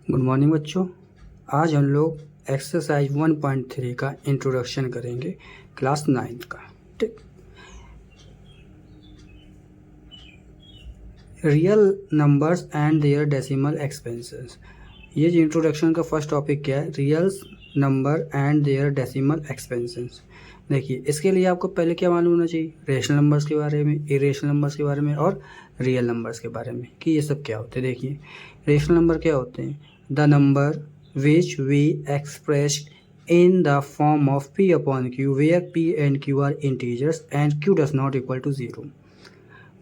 Good morning बच्चों। आज हम लोग एक्सरसाइज 1.3 का इंट्रोडक्शन करेंगे क्लास 9 का। ठीक, real numbers and their decimal expansions. ये जो इंट्रोडक्शन का फर्स्ट टॉपिक क्या है, real number and their decimal expansions. देखिए, इसके लिए आपको पहले क्या मालूम होना चाहिए, रेशनल नंबर्स के बारे में, इरेशनल नंबर्स के बारे में और रियल नंबर्स के बारे में कि ये सब क्या होते हैं। देखिए, रेशनल नंबर क्या होते हैं, the number which we expressed in the form of p upon q where p and q are integers and q does not equal to 0।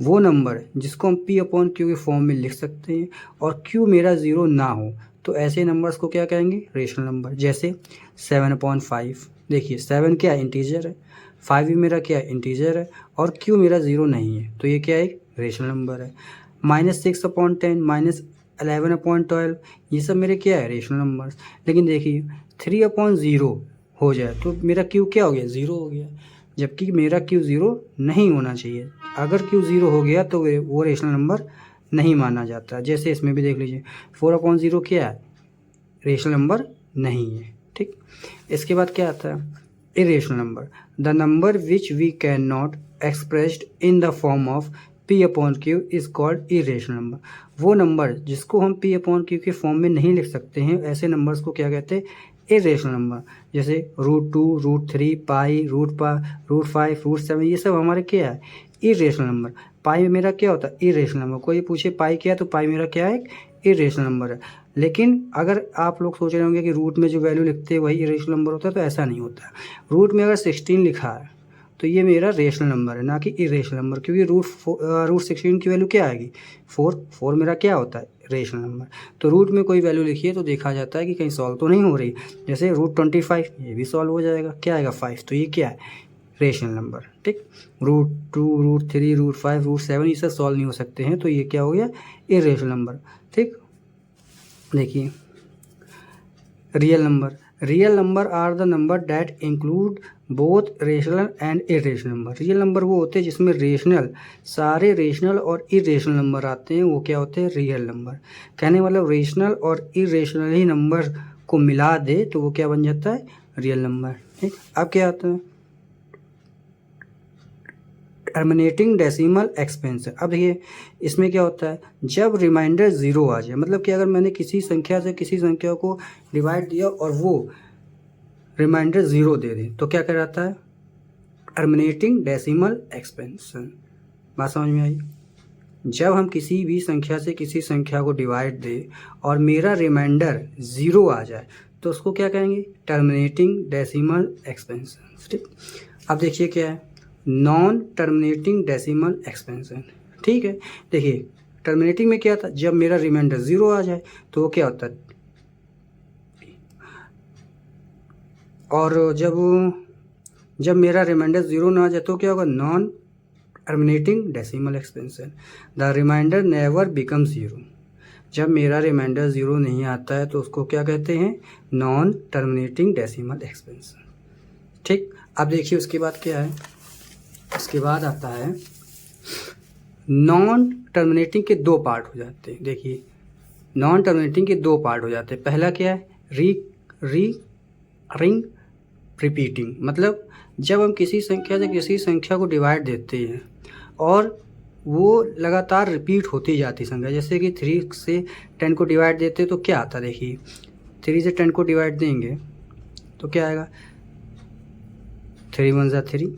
वो नंबर जिसको हम p अपॉन q के फॉर्म में लिख सकते हैं और q मेरा 0 ना हो, तो ऐसे नंबर्स को क्या कहेंगे, रेशनल नंबर। जैसे 7/5। देखिए, 7 क्या इंटीजर है, 5 भी मेरा क्या इंटीजर है और q मेरा 0 नहीं है, तो ये क्या है, रेशनल नंबर है। -6/10 -11/12 ये सब मेरे क्या है, रेशनल नंबर्स। लेकिन देखिए 3/0 हो जाए तो मेरा क्यू क्या हो गया, 0 हो गया, जबकि मेरा क्यू 0 नहीं होना चाहिए। अगर क्यू 0 हो गया तो वो रेशनल नंबर नहीं माना जाता। जैसे इसमें भी देख लीजिए 4/0 क्या है, रेशनल नंबर नहीं है। ठीक, इसके बाद क्या आता है, irrational number, the number which we can not expressed in the form of p upon q is called irrational number. वो नंबर जिसको हम p अपॉन क्यू के फॉर्म में नहीं लिख सकते हैं, ऐसे नंबर्स को क्या कहते हैं, इरेशनल नंबर। जैसे √2, √3, पाई, √5, √7, ये सब हमारे क्या है, इरेशनल नंबर। पाई मेरा क्या होता है, इरेशनल नंबर। कोई पूछे पाई क्या है, तो पाई मेरा क्या है, इरेशनल नंबर है। लेकिन अगर आप लोग सोच रहे होंगे कि रूट में जो वैल्यू लिखते हैं वही इरेशनल नंबर होता है, तो ऐसा नहीं होता। रूट में अगर 16 लिखा है तो ये मेरा रेशनल नंबर है, ना कि इरेशनल नंबर, क्योंकि √16 की वैल्यू क्या आएगी, 4 मेरा क्या होता है, रेशनल नंबर। तो रूट में कोई वैल्यू लिखिए तो देखा जाता है कि कहीं सॉल्व तो नहीं हो रही। जैसे √25 ये भी सॉल्व हो जाएगा, क्या आएगा, 5, तो ये क्या है, रेशनल नंबर। ठीक, √2, √3, √5, √7 ये सब सॉल्व नहीं हो सकते हैं, तो ये क्या हो गया, इरेशनल नंबर। ठीक, देखिए real number are the number that include both rational and irrational number. Real number वो होते हैं जिसमें रेशनल, सारे रेशनल और इरेशनल नंबर आते हैं, वो क्या होते हैं, रियल नंबर। कहने मतलब रेशनल और इरेशनल ही नंबर को मिला दे तो वो क्या बन जाता है, रियल नंबर। ठीक, अब क्या आता है, टर्मिनेटिंग डेसिमल एक्सपेंशन। अब देखिए इसमें क्या होता है, जब रिमाइंडर 0 आ जाए, मतलब कि अगर मैंने किसी संख्या से किसी संख्या को डिवाइड दिया और वो रिमाइंडर 0 दे दे तो क्या कहलाता है, टर्मिनेटिंग डेसिमल एक्सपेंशन। बात समझ में आई। जब हम किसी भी संख्या से किसी संख्या को डिवाइड दे और मेरा रिमाइंडर 0 आ जाए तो उसको क्या कहेंगे, टर्मिनेटिंग डेसिमल एक्सपेंशन। ठीक, अब देखिए क्या है, नॉन टर्मिनेटिंग डेसिमल एक्सपेंशन। ठीक है, देखिए टर्मिनेटिंग में क्या था, जब मेरा रिमाइंडर 0 आ जाए तो वो क्या होता है, और जब मेरा रिमाइंडर 0 ना आ जाए तो क्या होगा, non terminating decimal expansion. The remainder never become 0। जब मेरा रिमाइंडर 0 नहीं आता है तो उसको क्या कहते हैं, नॉन टर्मिनेटिंग डेसिमल एक्सपेंशन। ठीक, अब देखिए उसके बाद क्या है, इसके बाद आता है नॉन टर्मिनेटिंग के 2 पार्ट हो जाते हैं। देखिए नॉन टर्मिनेटिंग के 2 पार्ट हो जाते हैं। पहला क्या है, रिंग रिपीटिंग, मतलब जब हम किसी संख्या से किसी संख्या को डिवाइड देते हैं और वो लगातार रिपीट होती जाती संख्या, जैसे कि 3 से 10 को डिवाइड देते तो क्या आता है, देखिए 3 से 10 को डिवाइड देंगे तो क्या आएगा, 3 × 1 = 3,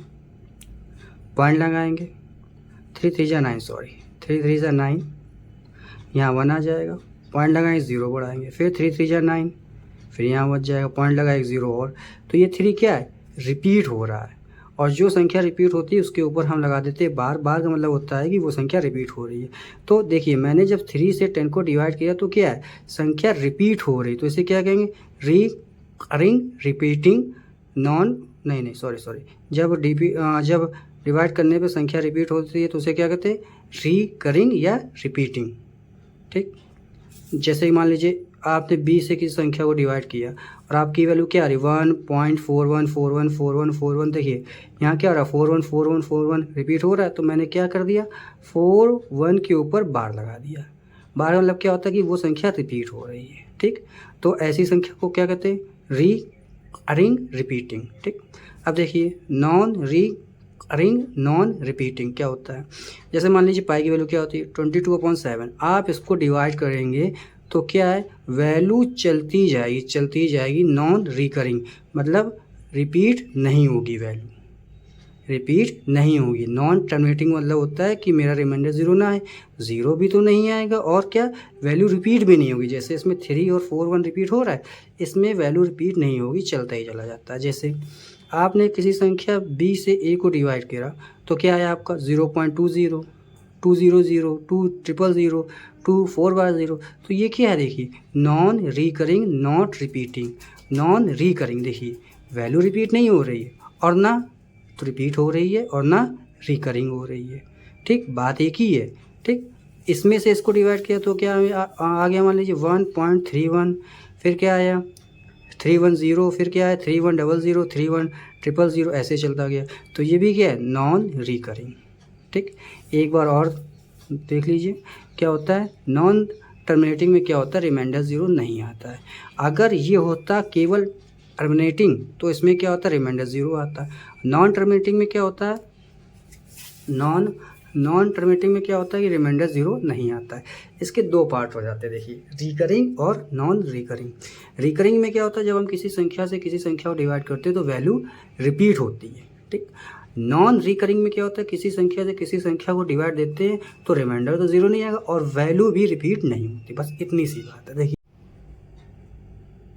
पॉइंट लगाएंगे, 3 × 3 = 9, 3 × 3 = 9, यहाँ 1 आ जाएगा, पॉइंट लगाएंगे, 0 बढ़ाएंगे, फिर 3 × 3 = 9, फिर यहाँ बच जाएगा, पॉइंट लगाएंगे, 0 और। तो ये 3 क्या है, रिपीट हो रहा है, और जो संख्या रिपीट होती है उसके ऊपर हम लगा देते हैं बार बार, का मतलब होता है कि वो संख्या रिपीट हो रही है। तो देखिए मैंने जब 3 से 10 को डिवाइड किया तो क्या है, संख्या रिपीट हो रही, तो इसे क्या कहेंगे, रिंग रिपीटिंग नॉन सॉरी जब डिवाइड करने पे संख्या रिपीट होती है तो उसे क्या कहते हैं, रिकरिंग या रिपीटिंग। ठीक, जैसे मान लीजिए आपने 20 से किसी संख्या को डिवाइड किया और आपकी वैल्यू क्या आ रही, 1.41414141। देखिए यहाँ क्या हो रहा है, 414141 रिपीट हो रहा है, तो मैंने क्या कर दिया, 41 के ऊपर बार लगा दिया, बार मतलब क्या होता है कि वो संख्या रिपीट हो रही है। ठीक, तो ऐसी संख्या को क्या कहते हैं, रीकरिंग रिपीटिंग। ठीक, अब देखिए नॉन रीकरिंग नॉन रिपीटिंग क्या होता है, जैसे मान लीजिए पाई की वैल्यू क्या होती है 22/7, आप इसको डिवाइड करेंगे तो क्या है, वैल्यू चलती जाएगी नॉन रिकरिंग, मतलब रिपीट नहीं होगी, वैल्यू रिपीट नहीं होगी। नॉन टर्मिनेटिंग मतलब होता है कि मेरा रिमाइंडर ज़ीरो ना आए, ज़ीरो भी तो नहीं आएगा और क्या, वैल्यू रिपीट भी नहीं होगी। जैसे इसमें 3 और 4 1 रिपीट हो रहा है, इसमें वैल्यू रिपीट नहीं होगी, चलता ही चला जाता है। जैसे आपने किसी संख्या b से a को डिवाइड करा तो क्या है आपका 0.20, 200, 200, 2 4/0, तो ये क्या है, देखिए non recurring not repeating. Non recurring देखिए वैल्यू रिपीट नहीं हो रही है और ना तो रिपीट हो रही है और ना रिकरिंग हो रही है। ठीक, बात एक ही है। ठीक, इसमें से इसको डिवाइड किया तो क्या आ गया, मान लीजिए 1.31, फिर क्या आया 310, फिर क्या है 3100, 3100, ऐसे चलता गया, तो ये भी क्या है, नॉन रिकरिंग। ठीक, एक बार और देख लीजिए क्या होता है, नॉन टर्मिनेटिंग में क्या होता है, रिमाइंडर ज़ीरो नहीं आता है। अगर ये होता केवल टर्मिनेटिंग तो इसमें क्या होता है, रिमाइंडर ज़ीरो आता है। नॉन टर्मिनेटिंग में क्या होता है, नॉन टर्मिनेटिंग में क्या होता है कि रिमाइंडर ज़ीरो नहीं आता है। इसके दो पार्ट हो जाते हैं, देखिए रिकरिंग और नॉन रिकरिंग। रिकरिंग में क्या होता है, जब हम किसी संख्या से किसी संख्या को डिवाइड करते हैं तो वैल्यू रिपीट होती है। ठीक, नॉन रिकरिंग में क्या होता है, किसी संख्या से किसी संख्या को डिवाइड देते हैं तो रिमाइंडर तो ज़ीरो नहीं आएगा और वैल्यू भी रिपीट नहीं होती, बस इतनी सी बात है। देखिए